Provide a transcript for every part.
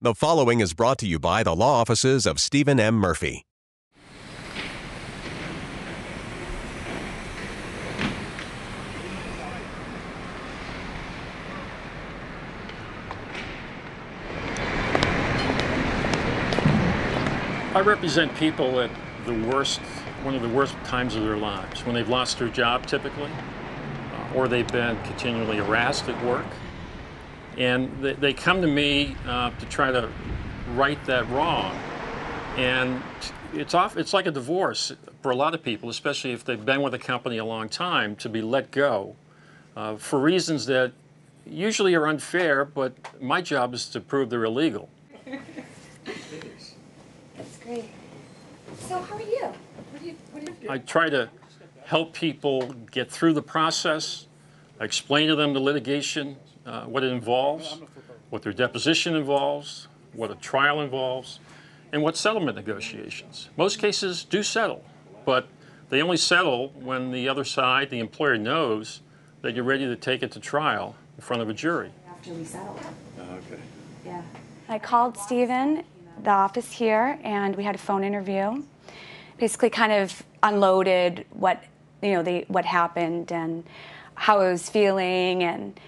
The following is brought to you by the law offices of Stephen M. Murphy. I represent people at one of the worst times of their lives, when they've lost their job typically, or they've been continually harassed at work. And they come to me to try to right that wrong. And it's like a divorce for a lot of people, especially if they've been with a company a long time, to be let go for reasons that usually are unfair, but my job is to prove they're illegal. That's great. So how are you? I try to help people get through the process. I explain to them the litigation, what it involves, what their deposition involves, what a trial involves, and what settlement negotiations. Most cases do settle, but they only settle when the other side, the employer, knows that you're ready to take it to trial in front of a jury. After we settle. Okay. Yeah. I called Stephen, the office here, and we had a phone interview. Basically kind of unloaded what happened and how I was feeling, and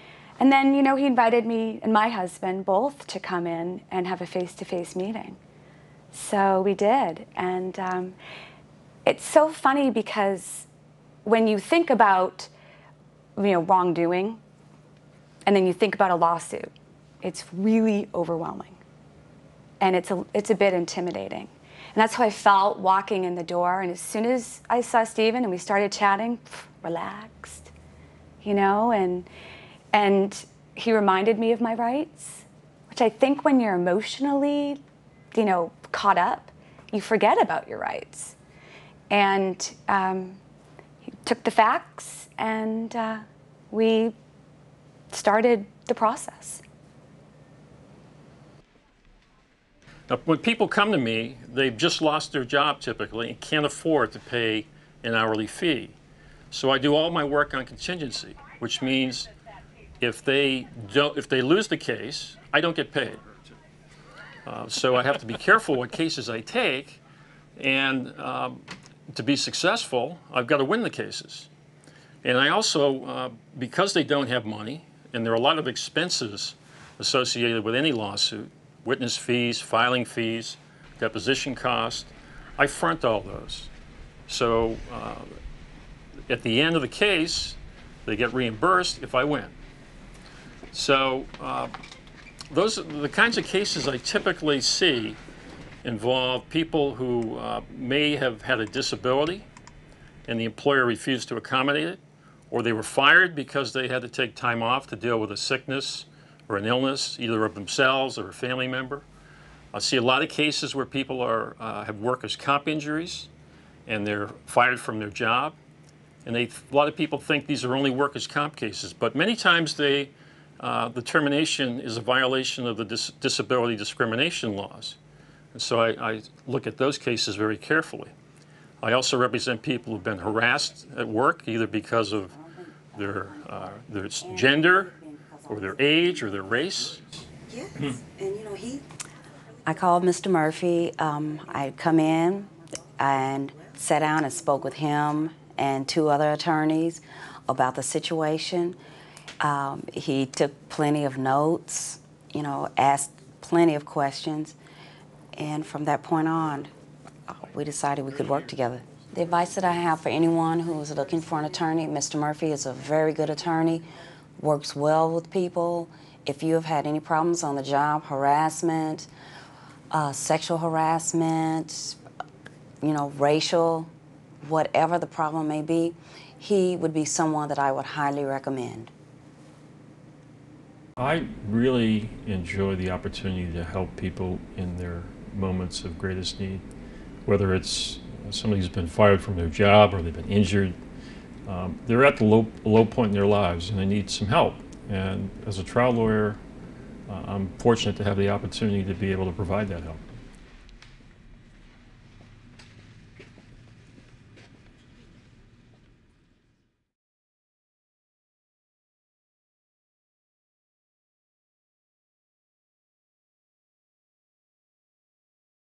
then he invited me and my husband both to come in and have a face-to-face meeting. So we did, and it's so funny because when you think about wrongdoing and then you think about a lawsuit, it's really overwhelming, and it's a bit intimidating. And that's how I felt walking in the door. And as soon as I saw Stephen and we started chatting, relaxed, and he reminded me of my rights, which I think when you're emotionally, caught up, you forget about your rights. And he took the facts, and we started the process. Now, when people come to me, they've just lost their job typically and can't afford to pay an hourly fee. So I do all my work on contingency, which means if they lose the case, I don't get paid. So I have to be careful what cases I take, and to be successful, I've got to win the cases. And I also, because they don't have money, and there are a lot of expenses associated with any lawsuit, witness fees, filing fees, deposition costs, I front all those. So at the end of the case, they get reimbursed if I win. So those are the kinds of cases I typically see involve people who may have had a disability and the employer refused to accommodate it, or they were fired because they had to take time off to deal with a sickness or an illness, either of themselves or a family member. I see a lot of cases where people have workers' comp injuries and they're fired from their job. And a lot of people think these are only workers' comp cases, but many times the termination is a violation of the disability discrimination laws. And so I look at those cases very carefully. I also represent people who've been harassed at work, either because of their gender, or their age, or their race. Yes, and I called Mr. Murphy. I come in and sat down and spoke with him and two other attorneys about the situation. He took plenty of notes, asked plenty of questions, and from that point on, we decided we could work together. The advice that I have for anyone who is looking for an attorney, Mr. Murphy is a very good attorney, works well with people. If you have had any problems on the job, harassment, sexual harassment, racial, whatever the problem may be, he would be someone that I would highly recommend. I really enjoy the opportunity to help people in their moments of greatest need, whether it's somebody who's been fired from their job or they've been injured. They're at the low point in their lives and they need some help. And as a trial lawyer, I'm fortunate to have the opportunity to be able to provide that help.